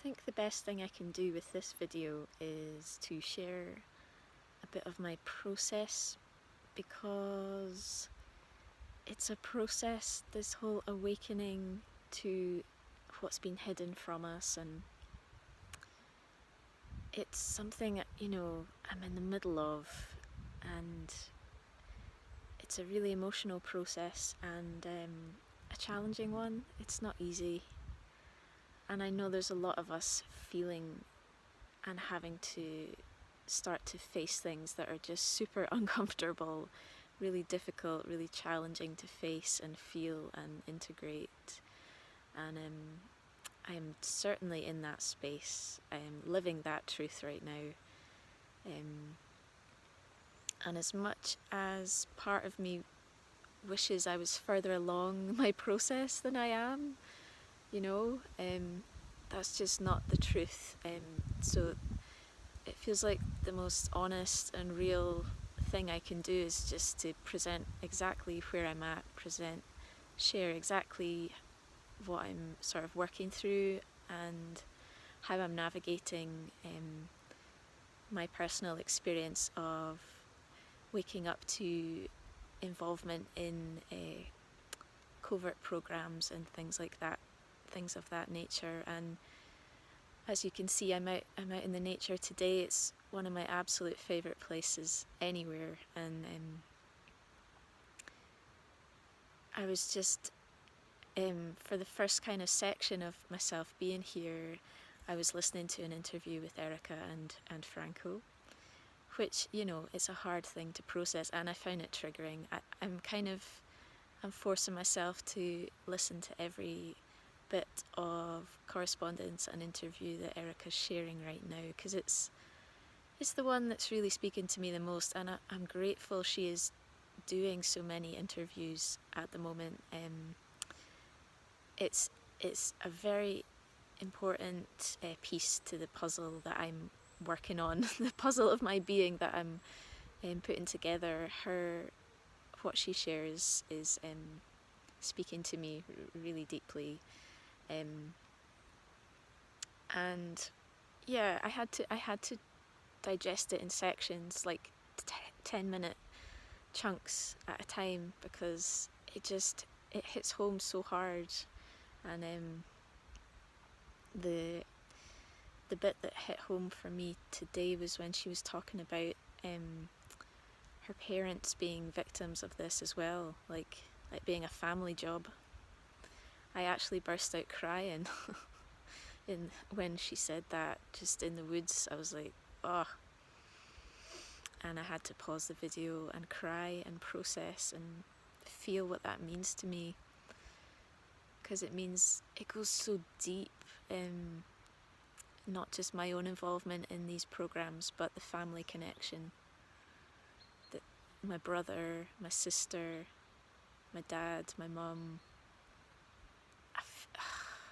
think the best thing I can do with this video is to share a bit of my process, because it's a process, this whole awakening to what's been hidden from us, and it's something, I'm in the middle of, and it's a really emotional process and a challenging one. It's not easy, and I know there's a lot of us feeling and having to start to face things that are just super uncomfortable, really difficult, really challenging to face and feel and integrate. And I am certainly in that space. I am living that truth right now. And as much as part of me wishes I was further along my process than I am, that's just not the truth. So it feels like the most honest and real thing I can do is just to present exactly where I'm at, share exactly what I'm sort of working through and how I'm navigating my personal experience of waking up to involvement in covert programs and things like that, things of that nature. And as you can see, I'm out in the nature today. It's one of my absolute favourite places anywhere, and I was just, for the first kind of section of myself being here, I was listening to an interview with Erica and Franco, which, it's a hard thing to process, and I found it triggering. I'm forcing myself to listen to every bit of correspondence and interview that Erica's sharing right now, because it's the one that's really speaking to me the most, and I'm grateful she is doing so many interviews at the moment. It's a very important piece to the puzzle that I'm working on, the puzzle of my being that I'm putting together. What she shares is speaking to me really deeply, and yeah, I had to digest it in sections, like 10-minute chunks at a time, because it hits home so hard. And the bit that hit home for me today was when she was talking about her parents being victims of this as well, like being a family job. I actually burst out crying when she said that, just in the woods. I was like, oh. And I had to pause the video and cry and process and feel what that means to me, because it goes so deep. Not just my own involvement in these programs, but the family connection. That my brother, my sister, my dad, my mum.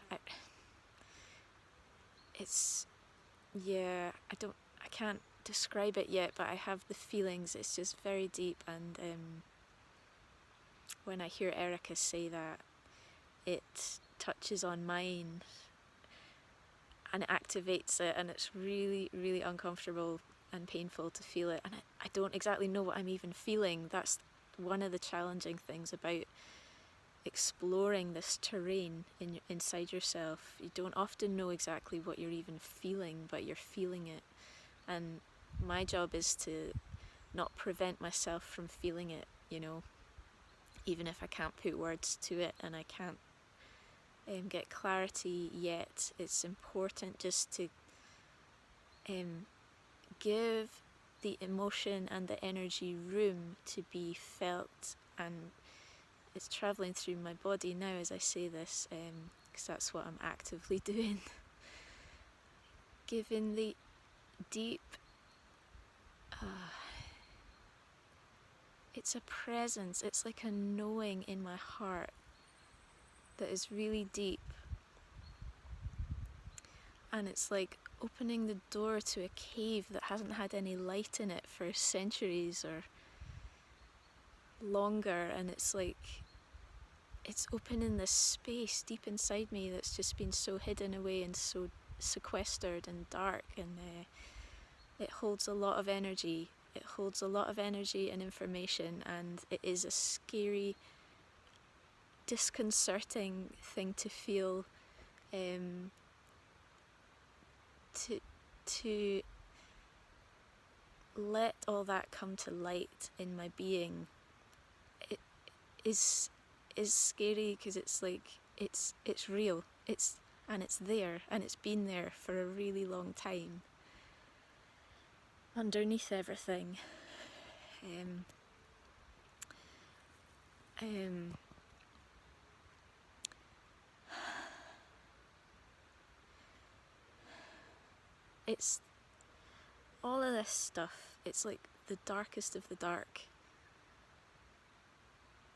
I can't describe it yet, but I have the feelings. It's just very deep, and when I hear Erica say that, it touches on mine and it activates it, and it's really, really uncomfortable and painful to feel it. And I don't exactly know what I'm even feeling. That's one of the challenging things about exploring this terrain inside yourself. You don't often know exactly what you're even feeling, but you're feeling it. And my job is to not prevent myself from feeling it, even if I can't put words to it and I can't get clarity yet. It's important just to give the emotion and the energy room to be felt, and it's travelling through my body now as I say this, because that's what I'm actively doing. Giving the deep, it's a presence, it's like a knowing in my heart that is really deep, and it's like opening the door to a cave that hasn't had any light in it for centuries or longer, and it's like it's opening this space deep inside me that's just been so hidden away and so sequestered and dark, and it holds a lot of energy. It holds a lot of energy and information, and it is a scary, disconcerting thing to feel. To let all that come to light in my being, it is scary, because it's like it's real. It's there, and it's been there for a really long time. Underneath everything. It's all of this stuff. It's like the darkest of the dark.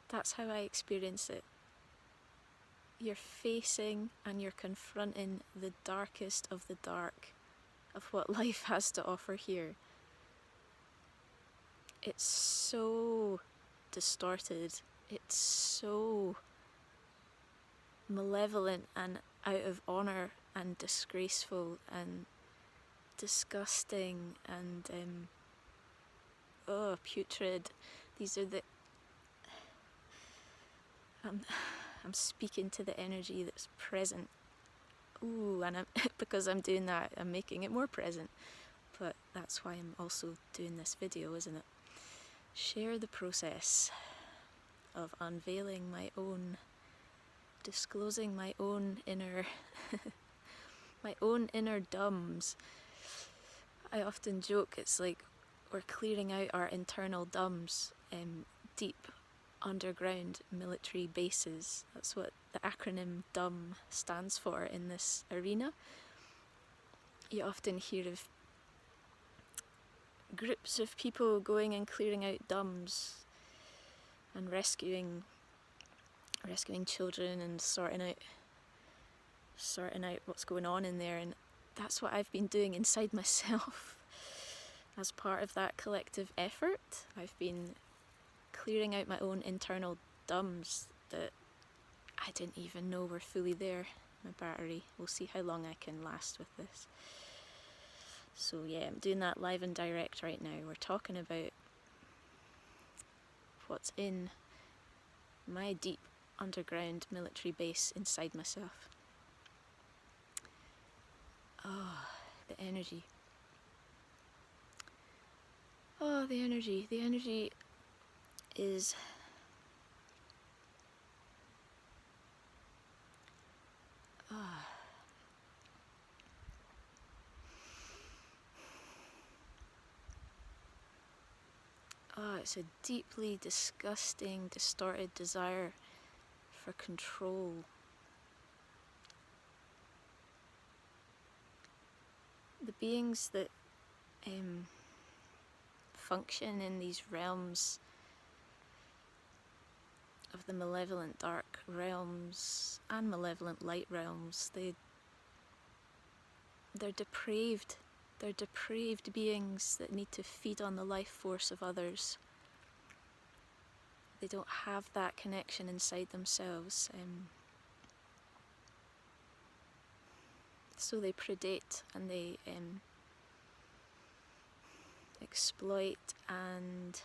That's how I experience it. You're facing and you're confronting the darkest of the dark of what life has to offer here. It's so distorted. It's so malevolent and out of honor and disgraceful and disgusting and putrid. These are the I'm speaking to the energy that's present. Ooh, and because I'm doing that, I'm making it more present. But that's why I'm also doing this video, isn't it? Share the process of unveiling my own, disclosing my own inner my own inner D.U.M.Bs. I often joke it's like we're clearing out our internal D.U.M.Bs, deep underground military bases. That's what the acronym D.U.M. stands for in this arena. You often hear of groups of people going and clearing out D.U.M.Bs and rescuing children and sorting out what's going on in there, and that's what I've been doing inside myself. As part of that collective effort, I've been clearing out my own internal D.U.M.Bs that I didn't even know were fully there. My battery, we'll see how long I can last with this. So yeah, I'm doing that live and direct right now. We're talking about what's in my deep underground military base inside myself. Oh, the energy. Oh, the energy. The energy is it's a deeply disgusting, distorted desire for control. The beings that function in these realms of the malevolent dark realms and malevolent light realms, they're depraved. They're depraved beings that need to feed on the life force of others. They don't have that connection inside themselves. So they predate and they exploit and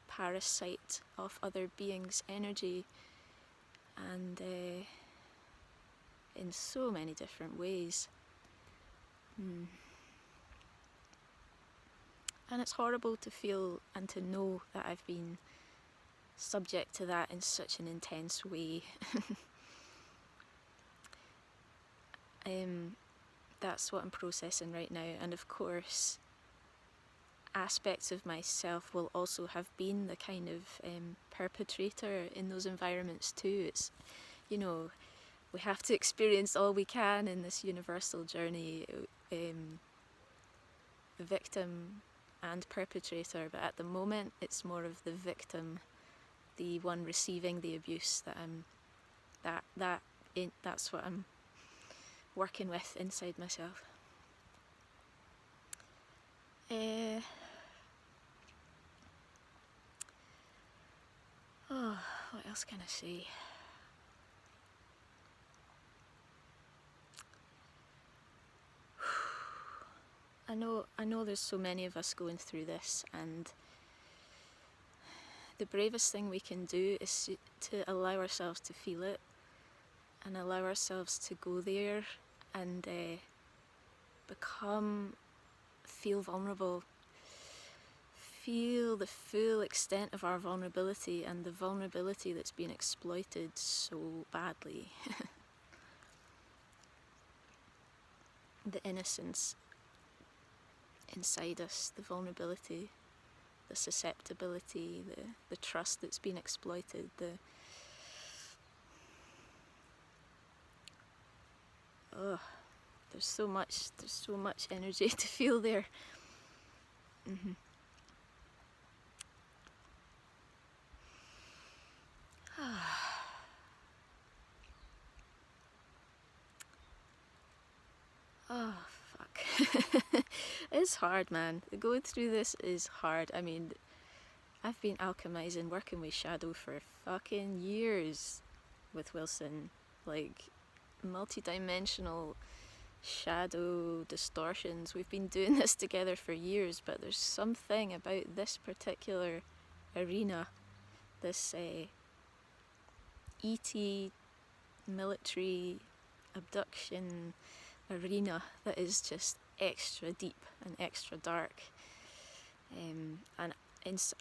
parasite off other beings' energy, and in so many different ways. And it's horrible to feel and to know that I've been subject to that in such an intense way. That's what I'm processing right now, and of course aspects of myself will also have been the kind of perpetrator in those environments too. It's, you know, we have to experience all we can in this universal journey, the victim and perpetrator, but at the moment it's more of the victim, the one receiving the abuse, that's what I'm working with inside myself. What else can I say? know there's so many of us going through this, and the bravest thing we can do is to allow ourselves to feel it and allow ourselves to go there and feel vulnerable, feel the full extent of our vulnerability and the vulnerability that's been exploited so badly. The innocence inside us, the vulnerability, the susceptibility, the trust that's been exploited, there's so much energy to feel there. Mm-hmm. Oh, fuck. It's hard, man. Going through this is hard. I mean, I've been alchemizing, working with shadow for fucking years with Wilson. Like, multi-dimensional shadow distortions. We've been doing this together for years, but there's something about this particular arena, this E.T. military abduction arena, that is just extra deep and extra dark. And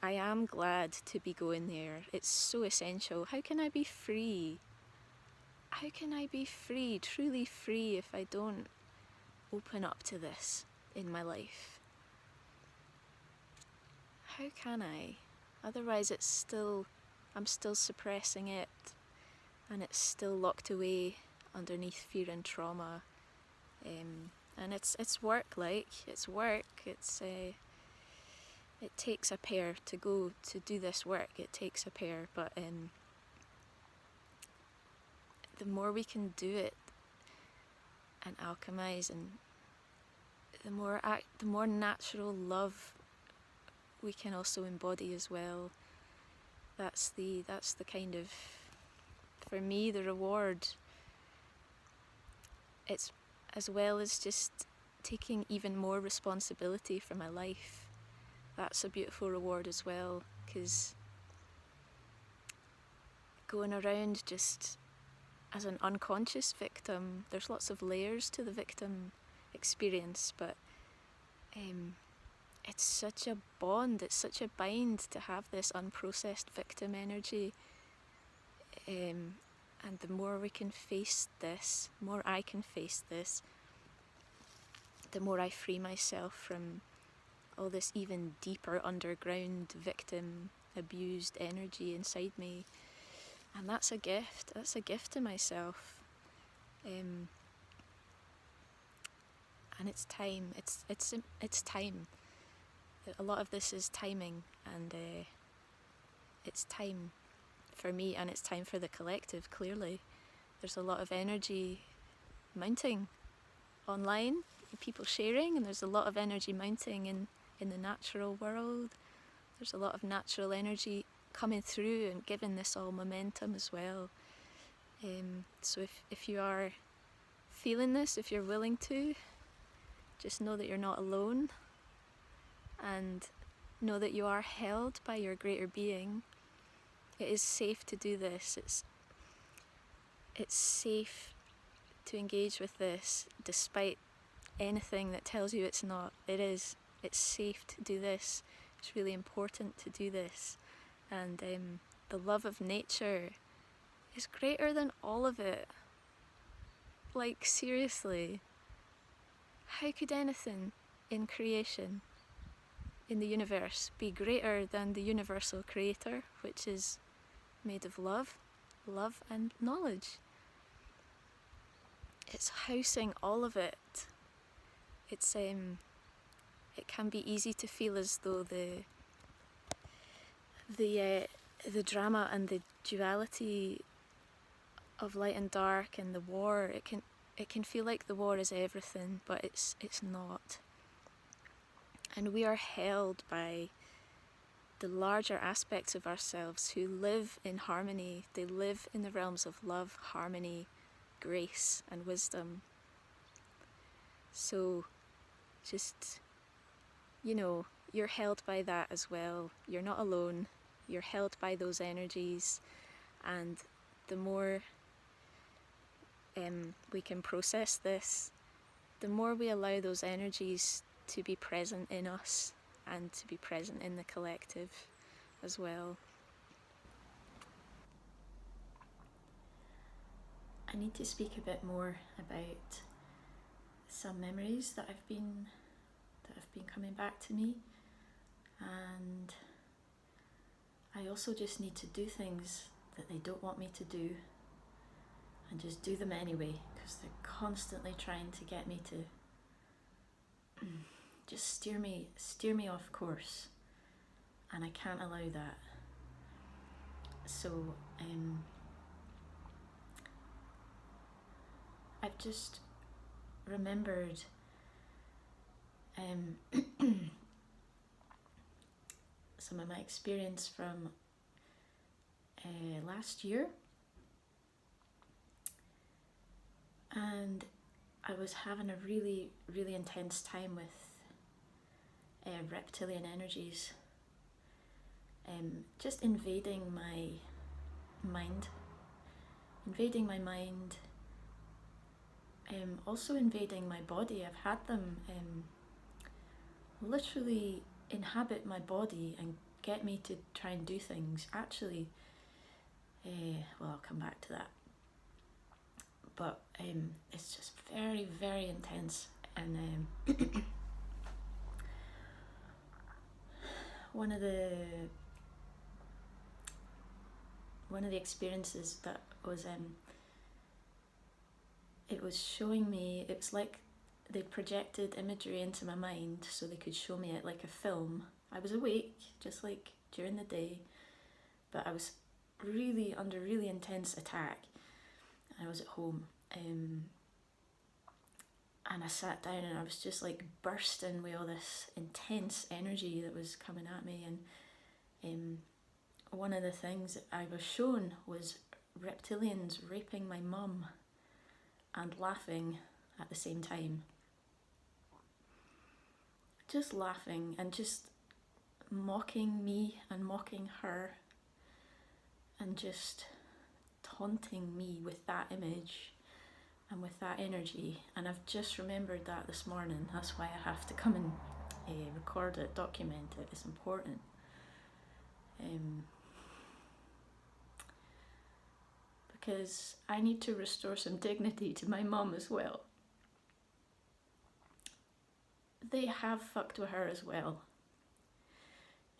I am glad to be going there. It's so essential. How can I be free? How can I be free, truly free, if I don't open up to this in my life? How can I? Otherwise I'm still suppressing it, and it's still locked away underneath fear and trauma. And it's work, it's work. It takes a pair to go to do this work. It takes a pair, but the more we can do it and alchemize, and the more natural love we can also embody as well. That's the kind of, for me, the reward. It's as well as just taking even more responsibility for my life. That's a beautiful reward as well, because going around just as an unconscious victim, there's lots of layers to the victim experience, but it's such a bond, it's such a bind to have this unprocessed victim energy. And the more we can face this, more I can face this, the more I free myself from all this even deeper underground victim abused energy inside me. And that's a gift to myself. And it's time, it's time. A lot of this is timing, and it's time for me, and it's time for the collective. Clearly there's a lot of energy mounting online, people sharing, and there's a lot of energy mounting in the natural world. There's a lot of natural energy coming through and giving this all momentum as well. So if you are feeling this, if you're willing to, just know that you're not alone, and know that you are held by your greater being. It is safe to do this. It's safe to engage with this, despite anything that tells you it's not. It is. It's safe to do this. It's really important to do this. And the love of nature is greater than all of it. Like, seriously. How could anything in creation, in the universe, be greater than the universal creator, which is made of love and knowledge? It's housing all of it. It can be easy to feel as though the drama and the duality of light and dark and the war, it can feel like the war is everything, but it's not. And we are held by the larger aspects of ourselves who live in harmony. They live in the realms of love, harmony, grace and wisdom. So just you know, you're held by that as well. You're not alone. You're held by those energies, and the more we can process this, the more we allow those energies to be present in us and to be present in the collective as well. I need to speak a bit more about some memories that have been coming back to me, and I also just need to do things that they don't want me to do and just do them anyway, because they're constantly trying to get me to just steer me off course, and I can't allow that. So I've just remembered some of my experience from last year, and I was having a really, really intense time with reptilian energies, just invading my mind, also invading my body. I've had them literally inhabit my body and get me to try and do things. Actually, well, I'll come back to that. But it's just very, very intense. And one of the experiences that was it was showing me, it was like they projected imagery into my mind so they could show me it like a film. I was awake, just like during the day, but I was really under really intense attack. I was at home, and I sat down and I was just like bursting with all this intense energy that was coming at me. And one of the things that I was shown was reptilians raping my mum and laughing at the same time. Just laughing and just mocking me and mocking her and just taunting me with that image and with that energy. And I've just remembered that this morning. That's why I have to come and record it, document it. It's important. Because I need to restore some dignity to my mum as well. They have fucked with her as well.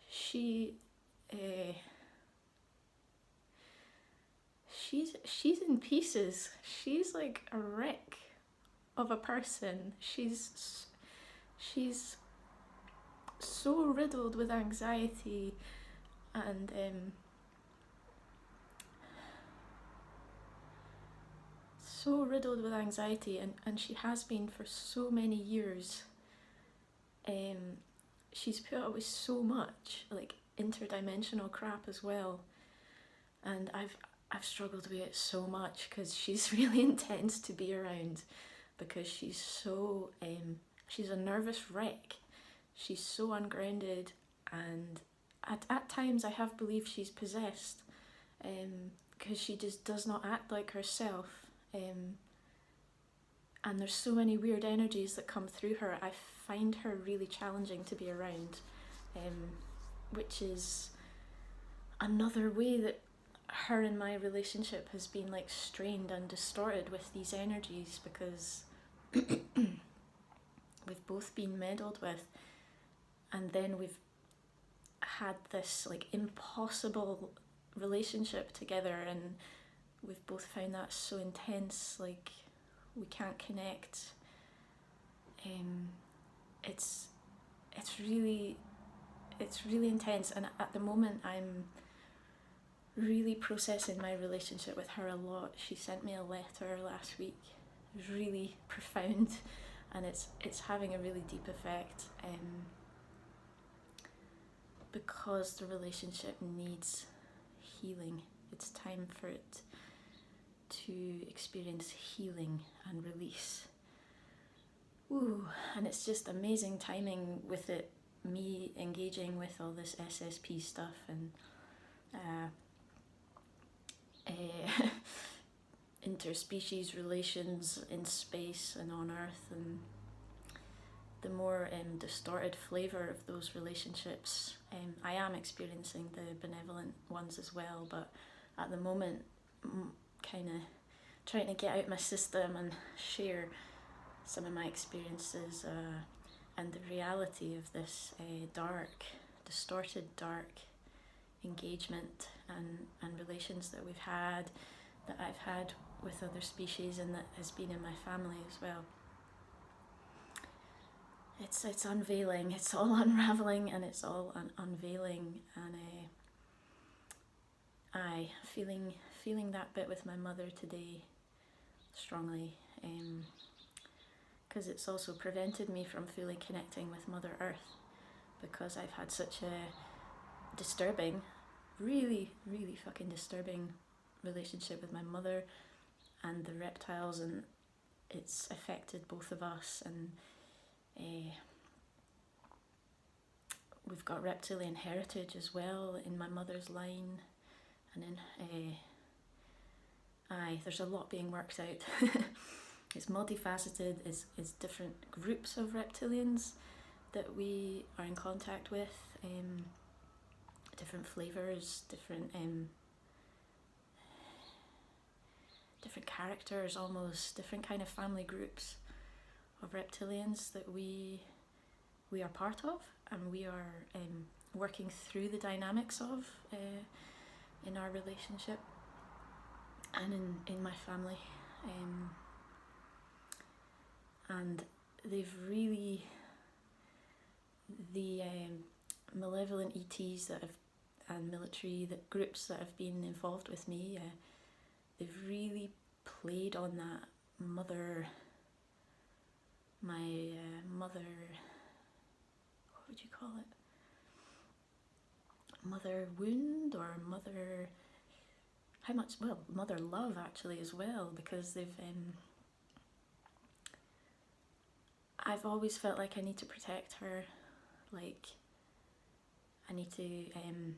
She's in pieces. She's like a wreck of a person. She's so riddled with anxiety and and she has been for so many years. She's put up with so much, like interdimensional crap as well, and I've struggled with it so much because she's really intense to be around, because she's so she's a nervous wreck. She's so ungrounded, and at times I have believed she's possessed, because she just does not act like herself. And there's so many weird energies that come through her. I find her really challenging to be around, which is another way that her and my relationship has been like strained and distorted with these energies, because we've both been meddled with, and then we've had this like impossible relationship together, and we've both found that so intense, like we can't connect. It's really intense, and at the moment I'm really processing my relationship with her a lot. She sent me a letter last week. It was really profound, and it's having a really deep effect, because the relationship needs healing. It's time for it to experience healing and release. Ooh, and it's just amazing timing with it me engaging with all this SSP stuff and interspecies relations in space and on Earth, and the more distorted flavour of those relationships. I am experiencing the benevolent ones as well, but at the moment, kind of trying to get out my system and share some of my experiences and the reality of this dark, distorted dark engagement and relations that we've had, that I've had with other species, and that has been in my family as well. It's unveiling, it's all unraveling, and it's all unveiling, and I feeling that bit with my mother today strongly, because it's also prevented me from fully connecting with Mother Earth, because I've had such a disturbing, really fucking disturbing relationship with my mother and the reptiles, and it's affected both of us, and we've got reptilian heritage as well in my mother's line, and in there's a lot being worked out. It's multifaceted, it's different groups of reptilians that we are in contact with, different flavours, different characters, almost different kind of family groups of reptilians that we are part of, and we are working through the dynamics of in our relationship and in my family, and they've really, the malevolent E.Ts that have, and military groups that have been involved with me, they've really played on that mother, mother, what would you call it? Mother wound, or mother, how much, well, mother love actually as well, because they've, I've always felt like I need to protect her, like I need to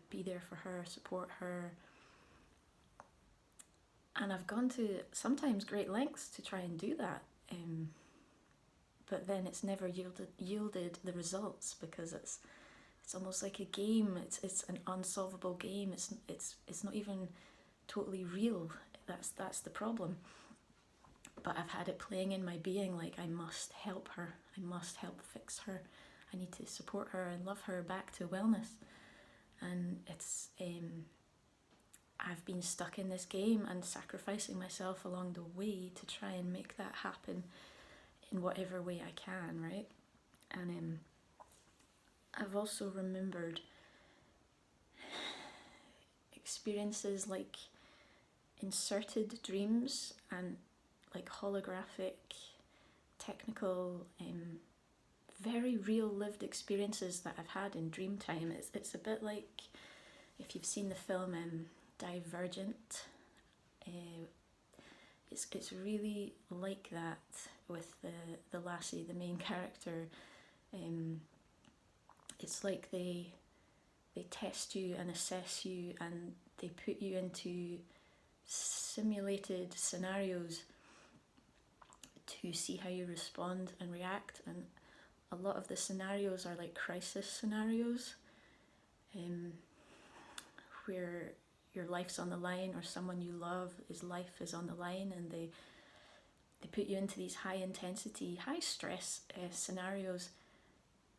be there for her, support her, and I've gone to sometimes great lengths to try and do that, but then it's never yielded the results, because it's almost like a game. It's an unsolvable game. It's not even totally real. That's the problem. But I've had it playing in my being, like I must help her. I must help fix her. I need to support her and love her back to wellness. And it's I've been stuck in this game and sacrificing myself along the way to try and make that happen in whatever way I can, right? And I've also remembered experiences like inserted dreams and like holographic, technical, very real lived experiences that I've had in dream time. It's a bit like, if you've seen the film Divergent, it's really like that with the lassie, the main character. It's like they test you and assess you, and they put you into simulated scenarios to see how you respond and react, and a lot of the scenarios are like crisis scenarios, where your life's on the line, or someone you love, his life is on the line, and they put you into these high intensity, high stress scenarios,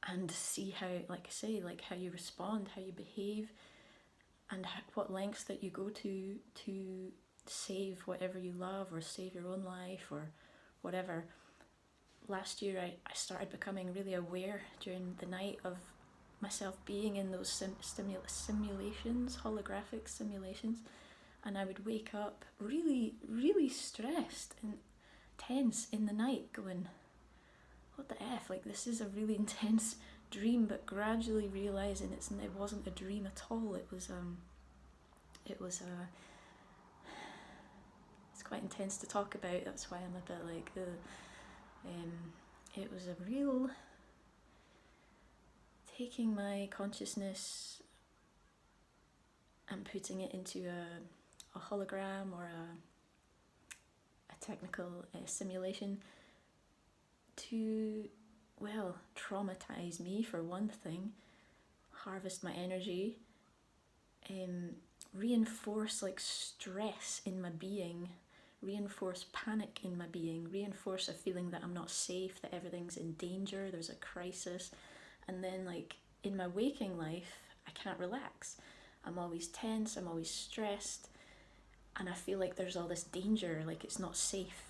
and see how, like I say, like how you respond, how you behave, and what lengths that you go to save whatever you love, or save your own life, or whatever. Last year I started becoming really aware during the night of myself being in those simulations, holographic simulations, and I would wake up really stressed and tense in the night, going, what the F, like this is a really intense dream, but gradually realising it wasn't a dream at all. It's quite intense to talk about, that's why I'm a bit like, it was a real taking my consciousness and putting it into a hologram or a technical simulation to, well, traumatize me for one thing, harvest my energy, reinforce like stress in my being, reinforce panic in my being, reinforce a feeling that I'm not safe, that everything's in danger, there's a crisis. And then like in my waking life, I can't relax. I'm always tense, I'm always stressed, and I feel like there's all this danger, like it's not safe.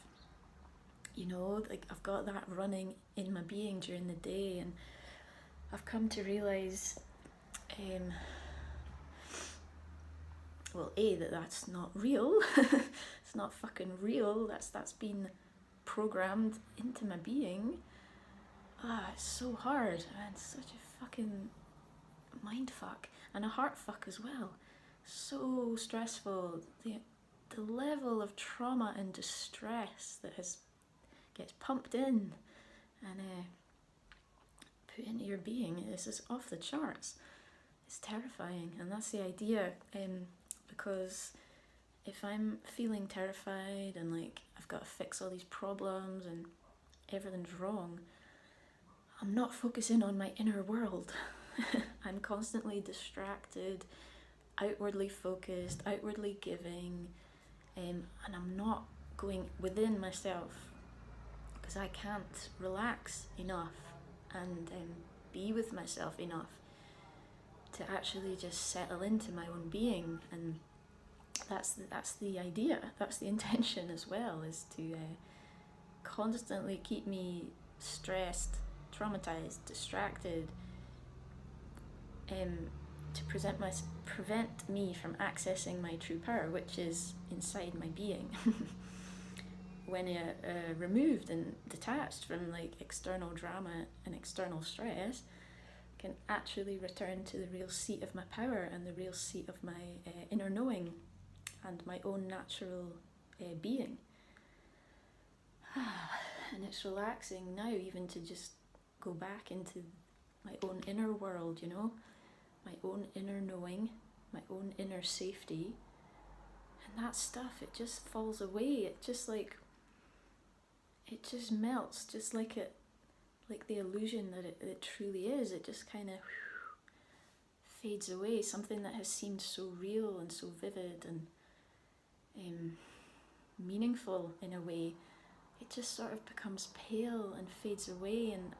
You know, like I've got that running in my being during the day, and I've come to realise, well, A, that's not real. It's not fucking real. That's been programmed into my being. It's so hard, man. It's such a fucking mind fuck and a heart fuck as well. So stressful. The level of trauma and distress that gets pumped in and put into your being is just off the charts. It's terrifying, and that's the idea. Because if I'm feeling terrified and like I've got to fix all these problems and everything's wrong, I'm not focusing on my inner world. I'm constantly distracted, outwardly focused, outwardly giving, and I'm not going within myself because I can't relax enough and be with myself enough to actually just settle into my own being. And that's the idea, that's the intention as well, is to constantly keep me stressed, traumatized, distracted, to prevent me from accessing my true power, which is inside my being. When you're removed and detached from like external drama and external stress, can actually return to the real seat of my power and the real seat of my inner knowing and my own natural being. And it's relaxing now even to just go back into my own inner world, you know, my own inner knowing, my own inner safety. And that stuff, it just falls away. It just melts, just like the illusion that it truly is. It just kind of fades away. Something that has seemed so real and so vivid and meaningful in a way, it just sort of becomes pale and fades away. And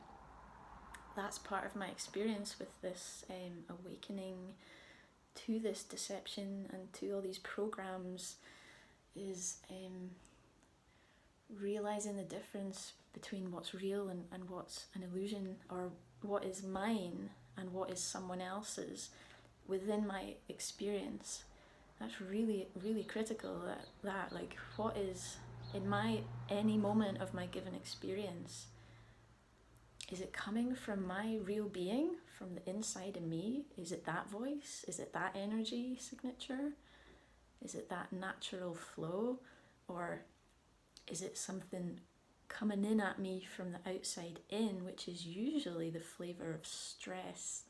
that's part of my experience with this awakening to this deception and to all these programs, is realizing the difference between what's real and what's an illusion, or what is mine and what is someone else's within my experience. That's really, really critical, that like what is in any moment of my given experience, is it coming from my real being, from the inside of me? Is it that voice? Is it that energy signature? Is it that natural flow? Or is it something coming in at me from the outside in, which is usually the flavor of stress,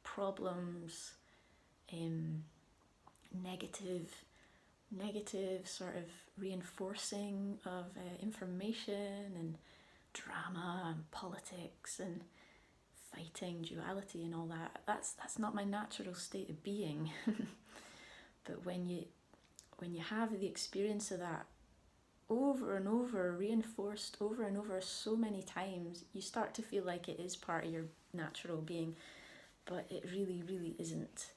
problems, negative sort of reinforcing of information and drama and politics and fighting, duality and all that. That's not my natural state of being. But when you have the experience of that over and over, reinforced over and over so many times, you start to feel like it is part of your natural being, but it really, really isn't.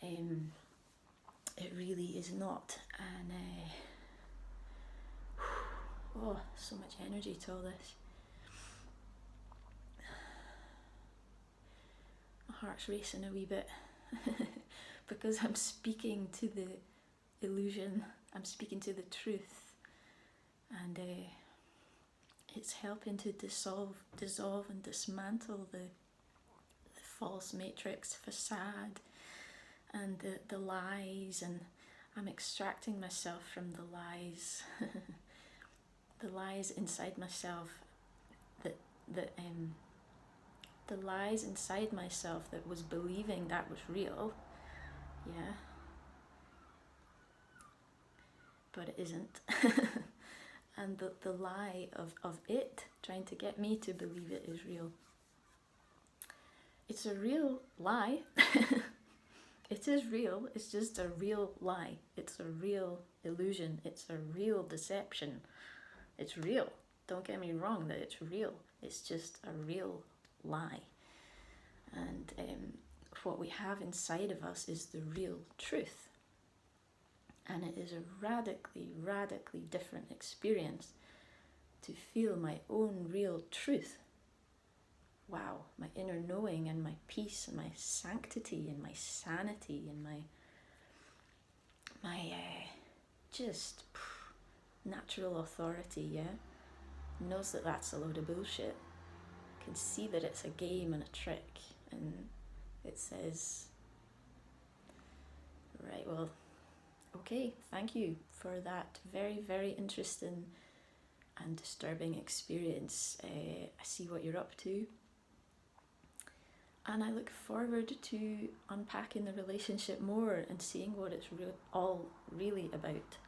It really is not. And so much energy to all this. My heart's racing a wee bit because I'm speaking to the illusion, I'm speaking to the truth, and it's helping to dissolve and dismantle the false matrix facade and the lies, and I'm extracting myself from the lies, the lies inside myself that the lies inside myself that was believing that was real, yeah, but it isn't. And the lie of it trying to get me to believe it is real. It's a real lie. It is real, it's just a real lie. It's a real illusion, it's a real deception. It's real. Don't get me wrong that it's real. It's just a real lie. And what we have inside of us is the real truth. And it is a radically, radically different experience to feel my own real truth. Wow, my inner knowing and my peace and my sanctity and my sanity and my just natural authority, yeah? Knows that that's a load of bullshit. Can see that it's a game and a trick. And it says, right, well, okay, thank you for that very, very interesting and disturbing experience. I see what you're up to. And I look forward to unpacking the relationship more and seeing what it's all really about.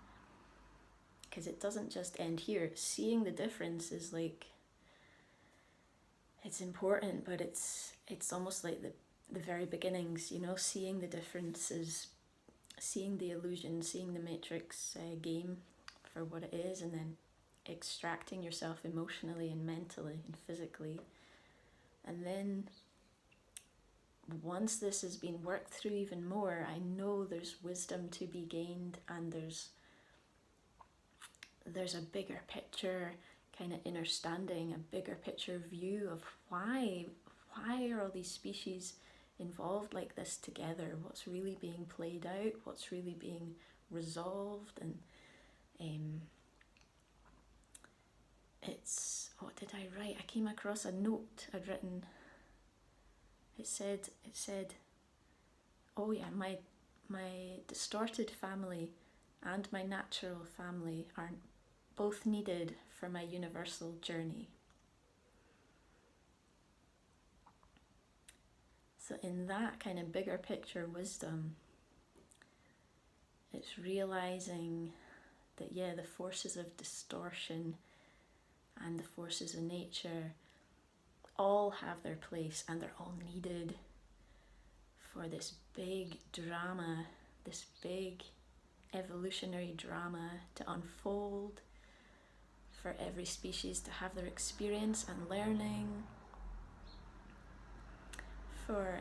Because it doesn't just end here. Seeing the difference is like, it's important, but it's almost like the very beginnings, you know, seeing the differences, seeing the illusion, seeing the matrix game for what it is, and then extracting yourself emotionally and mentally and physically. And then once this has been worked through even more, I know there's wisdom to be gained, and there's a bigger picture kind of understanding, a bigger picture view of why are all these species involved like this together, what's really being played out, what's really being resolved. And it's, what did I write? I came across a note I'd written. It said, oh yeah, my distorted family and my natural family are both needed for my universal journey. So in that kind of bigger picture wisdom, it's realizing that, yeah, the forces of distortion and the forces of nature all have their place, and they're all needed for this big drama, this big evolutionary drama to unfold, for every species to have their experience and learning, for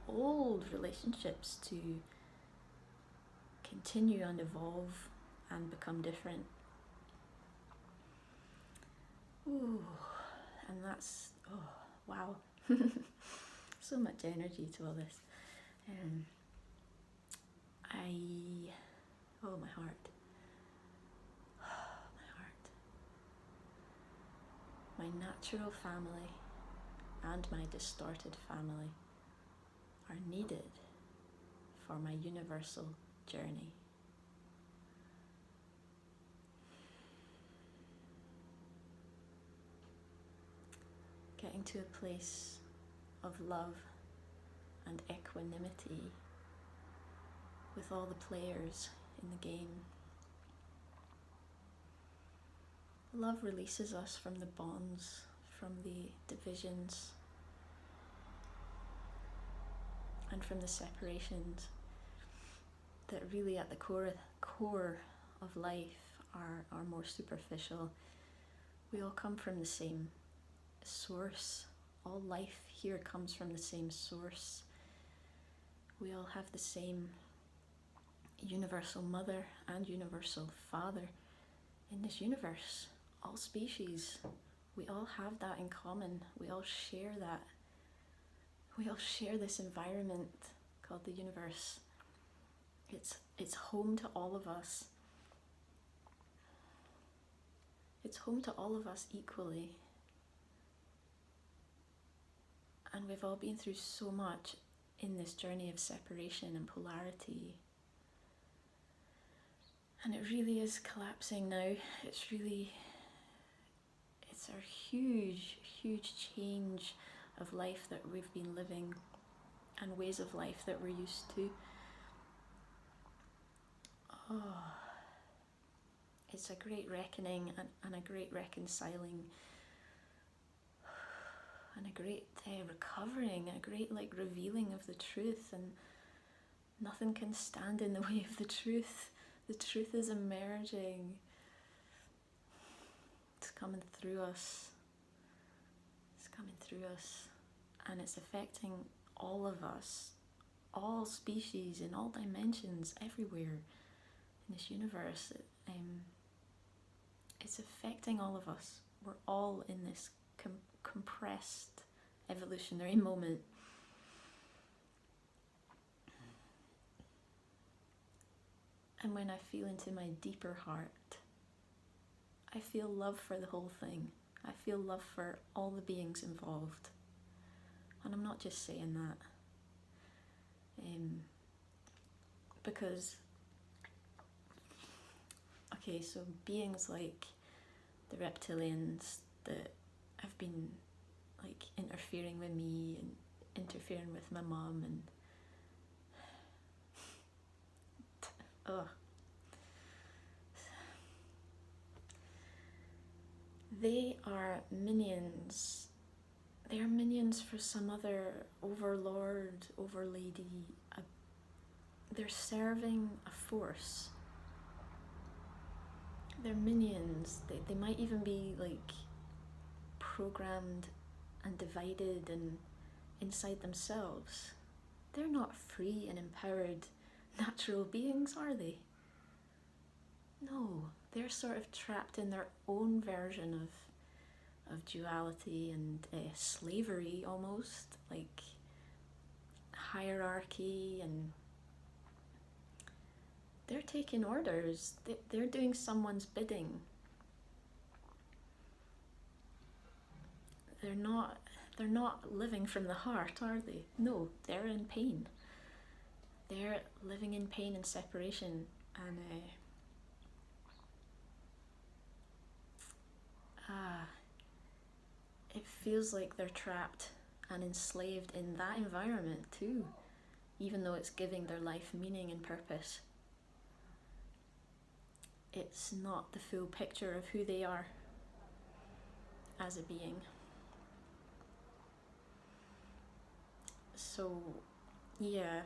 old relationships to continue and evolve and become different. Ooh, and that's, oh, wow. So much energy to all this. Oh, my heart. My heart. My natural family and my distorted family are needed for my universal journey. Getting to a place of love and equanimity with all the players in the game. Love releases us from the bonds, from the divisions, and from the separations that really at the core of life are more superficial. We all come from the same source. All life here comes from the same source. We all have the same universal mother and universal father in this universe. All species, we all have that in common. We all share that. We all share this environment called the universe. It's home to all of us. It's home to all of us equally. And we've all been through so much in this journey of separation and polarity. And it really is collapsing now. It's with our huge, huge change of life that we've been living and ways of life that we're used to. Oh, it's a great reckoning and a great reconciling and a great recovering, a great revealing of the truth, and nothing can stand in the way of the truth. The truth is emerging. It's coming through us. It's coming through us. And it's affecting all of us, all species, in all dimensions, everywhere in this universe. It's affecting all of us. We're all in this compressed evolutionary moment. And when I feel into my deeper heart, I feel love for the whole thing. I feel love for all the beings involved. And I'm not just saying that. Because, okay, so beings like the Reptilians that have been interfering with me and interfering with my mum and they are minions. They are minions for some other overlord, overlady. They're serving a force. They're minions. They might even be programmed and divided and inside themselves. They're not free and empowered natural beings, are they? No, they're sort of trapped in their own version of duality and slavery, almost, hierarchy, and they're taking orders. They're doing someone's bidding. They're not living from the heart, are they? No, they're in pain. They're living in pain and separation, and it feels like they're trapped and enslaved in that environment too, even though it's giving their life meaning and purpose. It's not the full picture of who they are as a being. So, yeah.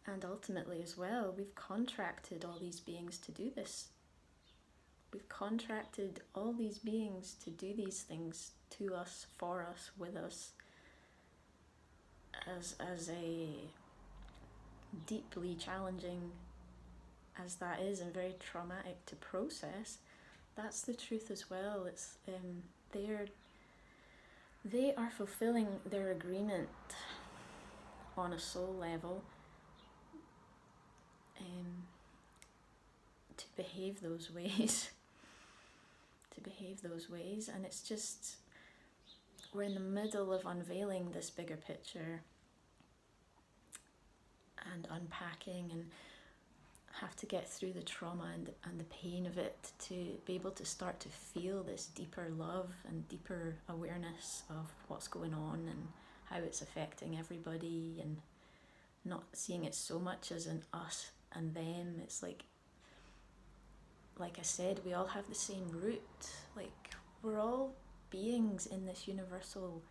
And ultimately as well, we've contracted all these beings to do this. We've contracted all these beings to do these things to us, for us, with us, as a deeply challenging as that is and very traumatic to process. That's the truth as well. It's they are fulfilling their agreement on a soul level to behave those ways. And it's just, we're in the middle of unveiling this bigger picture and unpacking, and have to get through the trauma and the pain of it to be able to start to feel this deeper love and deeper awareness of what's going on and how it's affecting everybody, and not seeing it so much as an us and them. It's like I said, we all have the same root. We're all beings in this universal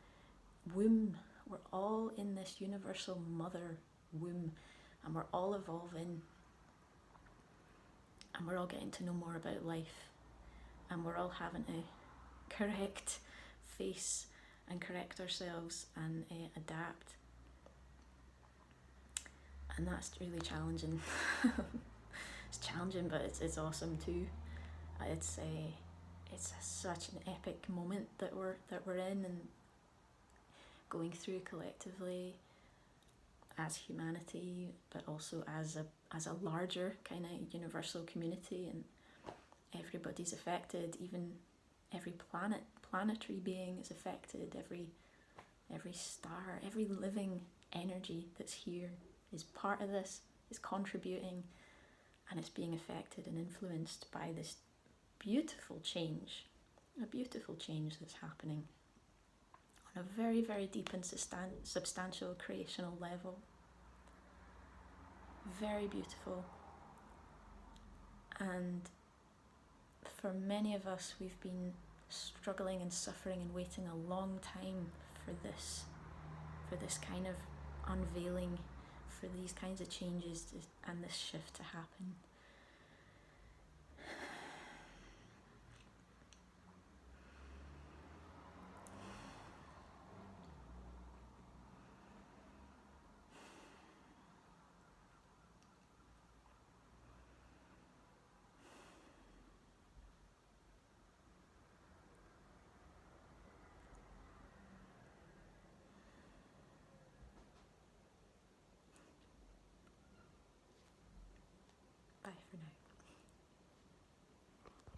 womb. We're all in this universal mother womb, and we're all evolving, and we're all getting to know more about life, and we're all having to correct, face and correct ourselves and adapt. And that's really challenging. It's challenging, but it's awesome too. It's such an epic moment that we're in and going through collectively as humanity, but also as a larger kind of universal community, and everybody's affected. Even every planetary being is affected. Every star, every living energy that's here is part of this, is contributing, And it's being affected and influenced by this beautiful change, a beautiful change that's happening on a very, very deep and substantial creational level. Very beautiful. And for many of us, we've been struggling and suffering and waiting a long time for this kind of unveiling, for these kinds of changes and this shift to happen. Bye for now.